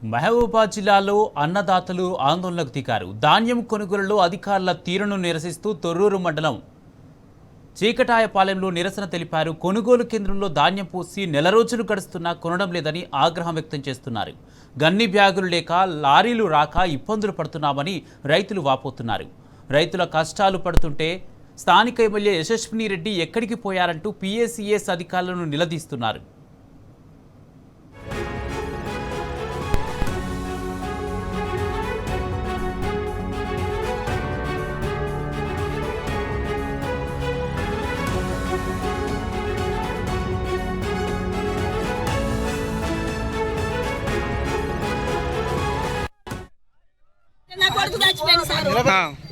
మహబూబాబాద్ జిల్లాలో అన్నదాతలు ఆందోళనకు దిగారు. ధాన్యం కొనుగోలులో అధికారుల తీరును నిరసిస్తూ తొర్రూరు మండలం చీకటాయపాలెంలో నిరసన తెలిపారు. కొనుగోలు కేంద్రంలో ధాన్యం పోసి నెల రోజులు గడుస్తున్నా కొనడం లేదని ఆగ్రహం వ్యక్తం చేస్తున్నారు. గన్ని బ్యాగులు లేక లారీలు రాక ఇబ్బందులు పడుతున్నామని రైతులు వాపోతున్నారు. రైతుల కష్టాలు పడుతుంటే స్థానిక ఎమ్మెల్యే యశస్విని రెడ్డి ఎక్కడికి పోయారంటూ పీఏసీఎస్ అధికారులను నిలదీస్తున్నారు.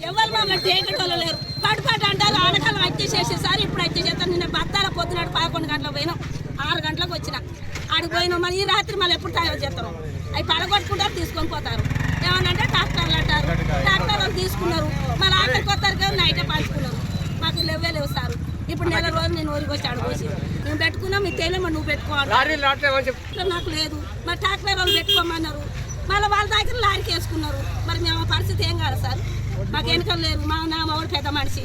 ఎవరు మమ్మల్ని టేకటోళ్ళు లేరు. పడిపాటు అంటారు ఆనకాలం వచ్చేసేసి సార్ ఇప్పుడు వచ్చేసేస్తాను. నిన్న బత్తాల పొద్దునాడు 11 గంటలకు పోయినాం, 6 గంటలకు వచ్చిన ఆడికి పోయినాం. మళ్ళీ ఈ రాత్రి మళ్ళీ ఎప్పుడు తయారు చేస్తారు. అవి పడగొట్టుకుంటారు, తీసుకొని పోతారు. ఏమనంటే ట్రాక్టర్లు అంటారు, ట్రాక్టర్లు తీసుకున్నారు. మళ్ళీ ఆఖరికి వస్తారు కదా నైటే పంచుకున్నారు. మాకు లేవు సార్. ఇప్పుడు నెల రోజులు నేను ఊరికి వచ్చి ఆడుకోసి మేము పెట్టుకున్నాం. మీకు తెలియమో నువ్వు పెట్టుకోవాలి, నాకు లేదు. మరి ట్రాక్టర్ వాళ్ళు పెట్టుకోమన్నారు. మళ్ళీ వాళ్ళ దగ్గర లారీకి వేసుకున్నారు. మరి మేము పరిస్థితి ఏం కాదు సార్. మాకు వెనక లేదు. నా ఊరు పెద్ద మనిషి,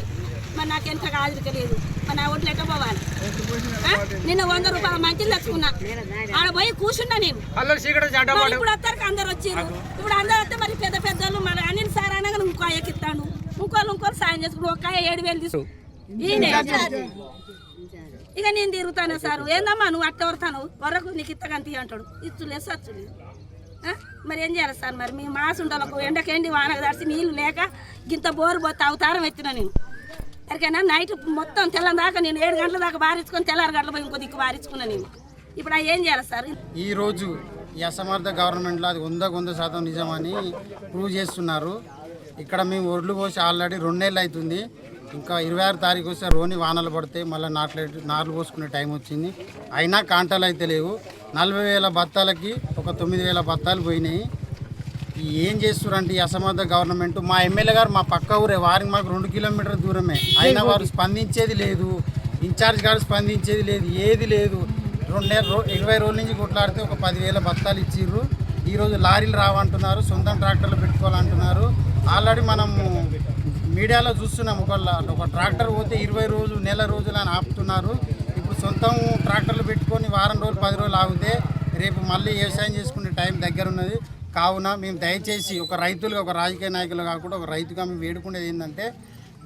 మరి నాకు వెనక హాజరిక లేదు. మరి నా ఒడ్లు ఎట్ట పోవాలి? నిన్న 100 రూపాయల మంచిలు తెచ్చుకున్నా, ఆడ పోయి కూర్చున్నా నేను. ఇప్పుడు వస్తారు అందరు వచ్చారు. ఇప్పుడు అందరు వస్తే మరి పెద్ద పెద్దలు మరి అన్ని సార్ అనగా ఇంకో ఎక్కిస్తాడు. ఇంకోళ్ళు సాయం చేసుకుంటూ ఒక్క 7,000 తీసుకు ఇక నేను తిరుగుతాను సార్. ఏందమ్మా నువ్వు అట్ట వరతాను వరకు నీకు ఇత్తగంతి అంటాడు. ఇచ్చులేదు సచ్చులేదు. మరి ఏం చేయాలి సార్? మరి మేము మాసుంటాలకు ఎండకెండి వానకు తడిసి నీళ్ళు లేక గింత బోరు పోతే అవతారం ఎత్తిన నేను. ఎరికైనా నైట్ మొత్తం తెల్లని దాకా నేను 7 గంటల దాకా బారించుకొని తెల్లారి గంటల పోయి ఇంకో దిక్కు బారించుకున్నా నేను. ఇప్పుడు ఏం చేయాలి సార్? ఈరోజు ఈ అసమర్థ గవర్నమెంట్లో అది 100% నిజమని ప్రూవ్ చేస్తున్నారు. ఇక్కడ మేము ఒడ్లు పోసి ఆల్రెడీ 2 నెలలు అవుతుంది. ఇంకా 26 తారీఖు వస్తే రోని వానలు పడితే మళ్ళీ నార్లు పోసుకునే టైం వచ్చింది. అయినా కాంటాలు అయితే లేవు. 40,000 బత్తాలకి ఒక 9,000 బత్తాలు పోయినాయి. ఏం చేస్తున్నారంటే ఈ అసమర్థ గవర్నమెంట్. మా ఎమ్మెల్యే గారు మా పక్క ఊరే, వారికి మాకు 2 కిలోమీటర్ల దూరమే. అయినా వారు స్పందించేది లేదు. ఇన్ఛార్జ్ గారు స్పందించేది లేదు, ఏది లేదు. 20 రోజుల నుంచి కొట్లాడితే ఒక 10,000 బత్తాలు ఇచ్చిర్రు. ఈరోజు లారీలు రావంటున్నారు, సొంతం ట్రాక్టర్లు పెట్టుకోవాలంటున్నారు. ఆల్రెడీ మనము మీడియాలో చూస్తున్నాం. ఒక ట్రాక్టర్ పోతే 20 రోజులు, నెల రోజులు అని ఆపుతున్నారు. ఇప్పుడు సొంతం ట్రాక్టర్లు పెట్టుకొని వారం రోజులు, 10 రోజులు ఆగితే రేపు మళ్ళీ వ్యవసాయం చేసుకునే టైం దగ్గర ఉన్నది. కావున మేము దయచేసి ఒక రైతులుగా, ఒక రాజకీయ నాయకులు కాకుండా ఒక రైతుగా మేము వేడుకునేది ఏంటంటే,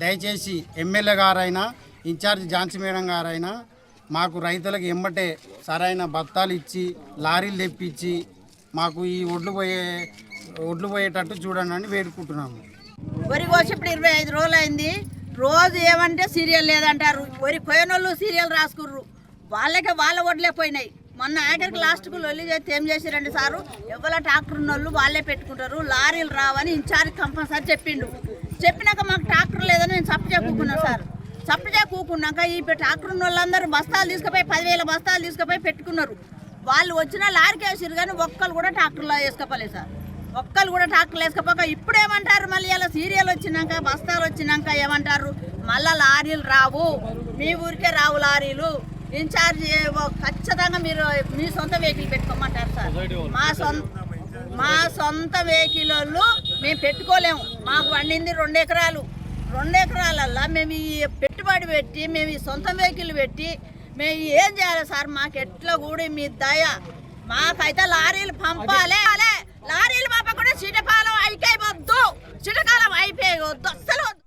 దయచేసి ఎమ్మెల్యే గారైనా, ఇన్ఛార్జ్ ఝాన్సీ మేడం గారైనా మాకు రైతులకు ఎమ్మటే సరైన బత్తాలు ఇచ్చి, లారీలు తెప్పించి మాకు ఈ ఒడ్లు పోయేటట్టు చూడండి అని వేడుకుంటున్నాము. వరి కోసి ఇప్పుడు 25 రోజులు అయింది. రోజు ఏమంటే సీరియల్ లేదంటారు. వరి పోయినోళ్ళు సీరియల్ రాసుకుర్రు. వాళ్ళ ఒడ్లే పోయినాయి. మొన్న ఆఖరికి లాస్ట్కు లొల్లి చేస్తే ఏం చేసిరండి సారు, ఎవరి ట్రాక్టర్ ఉన్నోళ్ళు వాళ్ళే పెట్టుకుంటారు, లారీలు రావని ఇన్ఛార్జ్ కంపల్సరీ చెప్పిండు. చెప్పినాక మాకు ట్రాక్టర్ లేదని నేను చప్పచే కూకున్నాను సార్. చప్పచే కూకున్నాక ఈ ట్రాక్టర్ ఉన్న వాళ్ళందరూ బస్తాలు తీసుకుపోయి 10,000 బస్తాలు తీసుకుపోయి పెట్టుకున్నారు. వాళ్ళు వచ్చిన లారీకి వేసారు కానీ ఒక్కరు కూడా ట్రాక్టర్లో వేసుకోలేదు సార్. ఒక్కరు కూడా ట్రాక్టర్లు వేసుకోపోక ఇప్పుడు ఏమంటారు, మళ్ళీ ఇలా సీరియల్ వచ్చినాక బస్తాలు వచ్చినాక ఏమంటారు, మళ్ళీ లారీలు రావు, మీ ఊరికే రావు లారీలు, ఇన్ఛార్జ్ ఖచ్చితంగా మీరు మీ సొంత వెహికల్ పెట్టుకోమంటారు సార్. మా సొంత వెహికల్ వాళ్ళు మేము పెట్టుకోలేము. మాకు వండింది 2 ఎకరాలు. 2 ఎకరాలల్లా మేము ఈ పెట్టుబడి పెట్టి మేము ఈ సొంత వెహికల్ పెట్టి మేము ఏం చేయాలి సార్? మాకు ఎట్లా కూడా మీ దయ. మాకైతే లారీలు పంపాలి. లారీలు పంపకుండా చిటకాలం అయిపోవద్దు, చిటకాలం అయిపోయొద్దు, అస్సలు వద్దు.